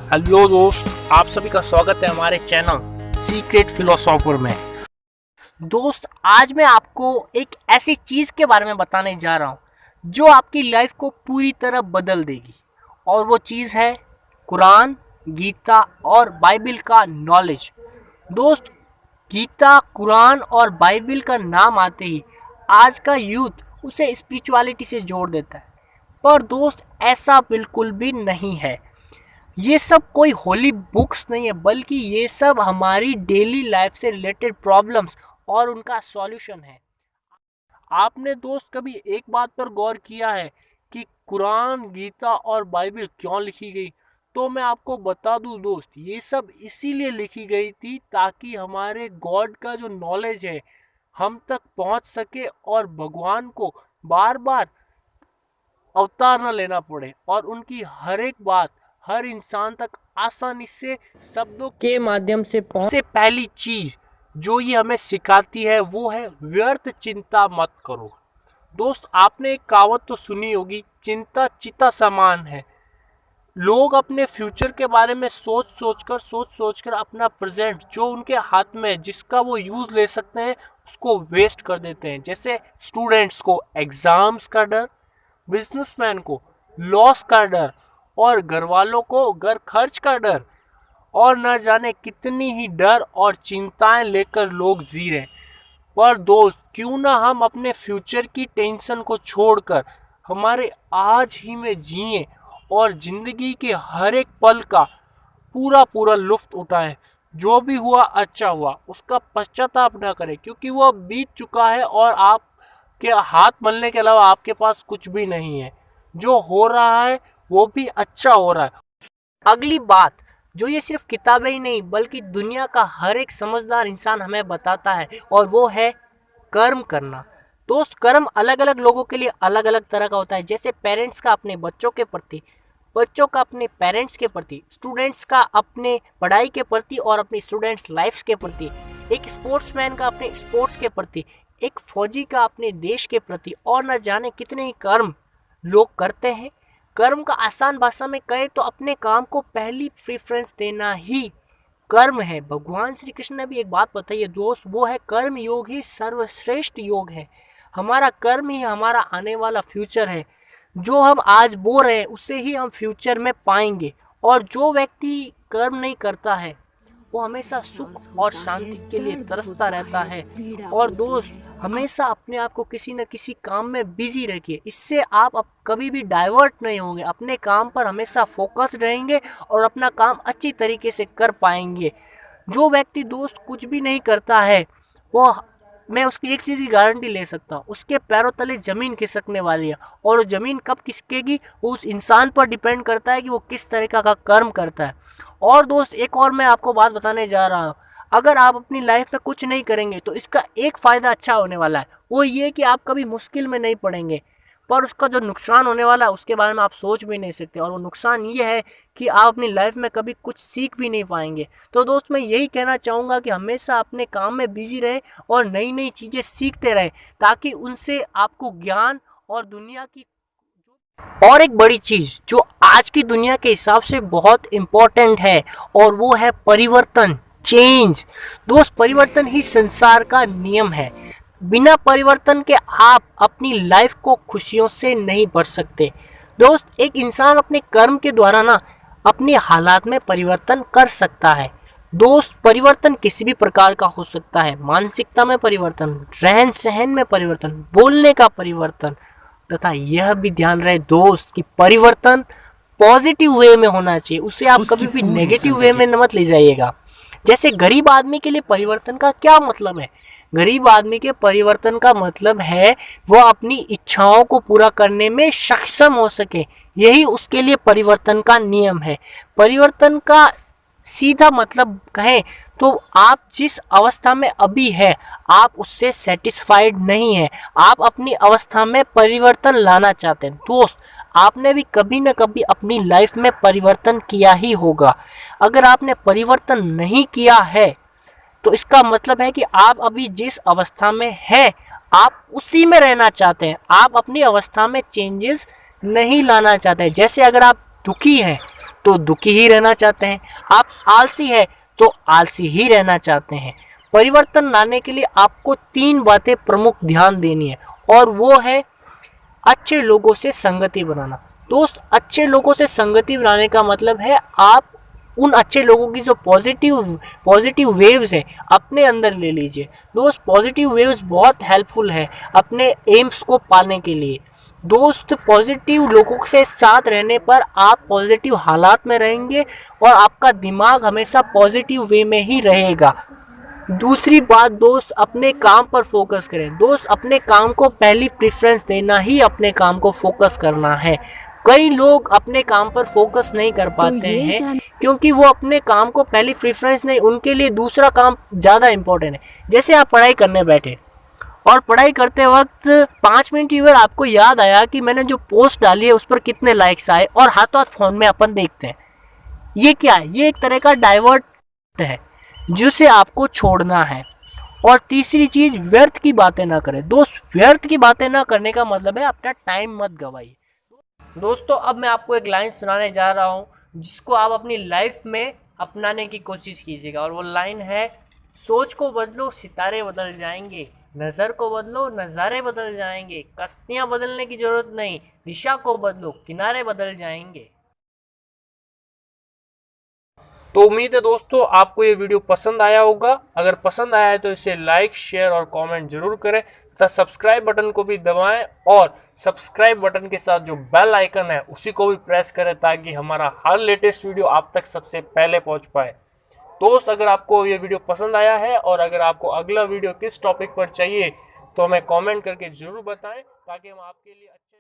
Hello दोस्त, आप सभी का स्वागत है हमारे चैनल सीक्रेट फिलोसोफर में। दोस्त, आज मैं आपको एक ऐसी चीज़ के बारे में बताने जा रहा हूँ जो आपकी लाइफ को पूरी तरह बदल देगी, और वो चीज़ है कुरान, गीता और बाइबल का नॉलेज। दोस्त, गीता, कुरान और बाइबल का नाम आते ही आज का यूथ उसे स्पिरिचुअलिटी से जोड़ देता है, पर दोस्त ऐसा बिल्कुल भी नहीं है। ये सब कोई होली बुक्स नहीं है, बल्कि ये सब हमारी डेली लाइफ से रिलेटेड प्रॉब्लम्स और उनका सॉल्यूशन है। आपने दोस्त कभी एक बात पर गौर किया है कि कुरान, गीता और बाइबल क्यों लिखी गई? तो मैं आपको बता दूं दोस्त, ये सब इसीलिए लिखी गई थी ताकि हमारे गॉड का जो नॉलेज है हम तक पहुंच सके और भगवान को बार बार अवतार न लेना पड़े और उनकी हर एक बात हर इंसान तक आसानी से शब्दों के माध्यम से पहुंच। सबसे पहली चीज जो ये हमें सिखाती है वो है व्यर्थ चिंता मत करो। दोस्त, आपने एक कहावत तो सुनी होगी, चिंता चिता समान है। लोग अपने फ्यूचर के बारे में सोच सोच कर अपना प्रेजेंट जो उनके हाथ में है, जिसका वो यूज ले सकते हैं, उसको वेस्ट कर देते हैं। जैसे स्टूडेंट्स को एग्जाम्स का डर, बिजनेसमैन को लॉस का डर, और घर वालों को घर खर्च का डर, और न जाने कितनी ही डर और चिंताएं लेकर लोग जी रहे हैं। पर दोस्त, क्यों ना हम अपने फ्यूचर की टेंशन को छोड़कर हमारे आज ही में जिएं और जिंदगी के हर एक पल का पूरा लुत्फ उठाएं। जो भी हुआ अच्छा हुआ, उसका पश्चाताप ना करें, क्योंकि वो बीत चुका है और आपके हाथ मलने के अलावा आपके पास कुछ भी नहीं है। जो हो रहा है वो भी अच्छा हो रहा है। अगली बात जो ये सिर्फ किताबें ही नहीं बल्कि दुनिया का हर एक समझदार इंसान हमें बताता है, और वो है कर्म करना। दोस्त, कर्म अलग अलग लोगों के लिए अलग अलग तरह का होता है। जैसे पेरेंट्स का अपने बच्चों के प्रति, बच्चों का अपने पेरेंट्स के प्रति, स्टूडेंट्स का अपने पढ़ाई के प्रति और अपनी स्टूडेंट्स लाइफ्स के प्रति, एक स्पोर्ट्समैन का अपने स्पोर्ट्स के प्रति, एक फौजी का अपने देश के प्रति, और न जाने कितने ही कर्म लोग करते हैं। कर्म का आसान भाषा में कहे तो अपने काम को पहली प्रेफरेंस देना ही कर्म है। भगवान श्री कृष्ण ने भी एक बात बताई है दोस्त, वो है कर्म योग ही सर्वश्रेष्ठ योग है। हमारा कर्म ही हमारा आने वाला फ्यूचर है। जो हम आज बो रहे हैं उसे ही हम फ्यूचर में पाएंगे। और जो व्यक्ति कर्म नहीं करता है वो हमेशा सुख और शांति के लिए तरसता रहता है। और दोस्त, हमेशा अपने आप को किसी न किसी काम में बिजी रखिए, इससे आप कभी भी डाइवर्ट नहीं होंगे, अपने काम पर हमेशा फोकस्ड रहेंगे और अपना काम अच्छी तरीके से कर पाएंगे। जो व्यक्ति दोस्त कुछ भी नहीं करता है, वो मैं उसकी एक चीज़ की गारंटी ले सकता हूँ, उसके पैरों तले ज़मीन खिसकने वाली है। और वो ज़मीन कब खिसकेगी वो उस इंसान पर डिपेंड करता है कि वो किस तरीका का कर्म करता है। और दोस्त, एक और मैं आपको बात बताने जा रहा हूँ, अगर आप अपनी लाइफ में कुछ नहीं करेंगे तो इसका एक फ़ायदा अच्छा होने वाला है, वो ये कि आप कभी मुश्किल में नहीं पड़ेंगे। पर उसका जो नुकसान होने वाला है उसके बारे में आप सोच भी नहीं सकते, और वो नुकसान ये है कि आप अपनी लाइफ में कभी कुछ सीख भी नहीं पाएंगे। तो दोस्त, मैं यही कहना चाहूँगा कि हमेशा अपने काम में बिजी रहें और नई नई चीज़ें सीखते रहें, ताकि उनसे आपको ज्ञान और दुनिया की और एक बड़ी चीज़ जो आज की दुनिया के हिसाब से बहुत इम्पोर्टेंट है, और वो है परिवर्तन, चेंज। दोस्त, परिवर्तन ही संसार का नियम है। बिना परिवर्तन के आप अपनी लाइफ को खुशियों से नहीं भर सकते। दोस्त, एक इंसान अपने कर्म के द्वारा ना अपने हालात में परिवर्तन कर सकता है। दोस्त, परिवर्तन किसी भी प्रकार का हो सकता है, मानसिकता में परिवर्तन, रहन सहन में परिवर्तन, बोलने का परिवर्तन, तथा यह भी ध्यान रहे दोस्त कि परिवर्तन पॉजिटिव वे में होना चाहिए, उसे आप कभी भी नेगेटिव वे में मत ले जाइएगा। जैसे गरीब आदमी के लिए परिवर्तन का क्या मतलब है? गरीब आदमी के परिवर्तन का मतलब है वो अपनी इच्छाओं को पूरा करने में सक्षम हो सके, यही उसके लिए परिवर्तन का नियम है। परिवर्तन का सीधा मतलब कहें तो आप जिस अवस्था में अभी है आप उससे सेटिस्फाइड नहीं है, आप अपनी अवस्था में परिवर्तन लाना चाहते हैं। दोस्त, आपने भी कभी न कभी अपनी लाइफ में परिवर्तन किया ही होगा। अगर आपने परिवर्तन नहीं किया है तो इसका मतलब है कि आप अभी जिस अवस्था में हैं आप उसी में रहना चाहते हैं, आप अपनी अवस्था में चेंजेस नहीं लाना चाहते। जैसे अगर आप दुखी हैं तो दुखी ही रहना चाहते हैं, आप आलसी है तो आलसी ही रहना चाहते हैं। परिवर्तन लाने के लिए आपको 3 बातें प्रमुख ध्यान देनी है, और वो है अच्छे लोगों से संगति बनाना। दोस्त, अच्छे लोगों से संगति बनाने का मतलब है आप उन अच्छे लोगों की जो पॉजिटिव वेव्स हैं अपने अंदर ले लीजिए। दोस्त, पॉजिटिव वेव्स बहुत हेल्पफुल है अपने एम्स को पाने के लिए। दोस्त, पॉजिटिव लोगों से साथ रहने पर आप पॉजिटिव हालात में रहेंगे और आपका दिमाग हमेशा पॉजिटिव वे में ही रहेगा। दूसरी बात दोस्त, अपने काम पर फोकस करें। दोस्त, अपने काम को पहली प्रेफरेंस देना ही अपने काम को फोकस करना है। कई लोग अपने काम पर फोकस नहीं कर पाते हैं क्योंकि वो अपने काम को पहली प्रेफरेंस नहीं, उनके लिए दूसरा काम ज़्यादा इम्पोर्टेंट है। जैसे आप पढ़ाई करने बैठे और पढ़ाई करते वक्त 5 मिनट की बार आपको याद आया कि मैंने जो पोस्ट डाली है उस पर कितने लाइक्स आए, और हाथों हाथ फोन में अपन देखते हैं। ये क्या है? ये एक तरह का डाइवर्ट है जिसे आपको छोड़ना है। और तीसरी चीज, व्यर्थ की बातें ना करें। दोस्त, व्यर्थ की बातें ना करने का मतलब है अपना टाइम मत गवाइए। दोस्तों, अब मैं आपको एक लाइन सुनाने जा रहा हूँ जिसको आप अपनी लाइफ में अपनाने की कोशिश कीजिएगा, और वो लाइन है, सोच को बदलो सितारे बदल जाएंगे, नज़र को बदलो नज़ारे बदल जाएंगे, कश्तियाँ बदलने की जरूरत नहीं, दिशा को बदलो किनारे बदल जाएंगे। तो उम्मीद है दोस्तों आपको ये वीडियो पसंद आया होगा। अगर पसंद आया है तो इसे लाइक, शेयर और कमेंट जरूर करें तथा सब्सक्राइब बटन को भी दबाएं, और सब्सक्राइब बटन के साथ जो बेल आइकन है उसी को भी प्रेस करें ताकि हमारा हर लेटेस्ट वीडियो आप तक सबसे पहले पहुंच पाए। दोस्त, अगर आपको ये वीडियो पसंद आया है और अगर आपको अगला वीडियो किस टॉपिक पर चाहिए तो हमें कॉमेंट करके ज़रूर बताएं ताकि हम आपके लिए अच्छे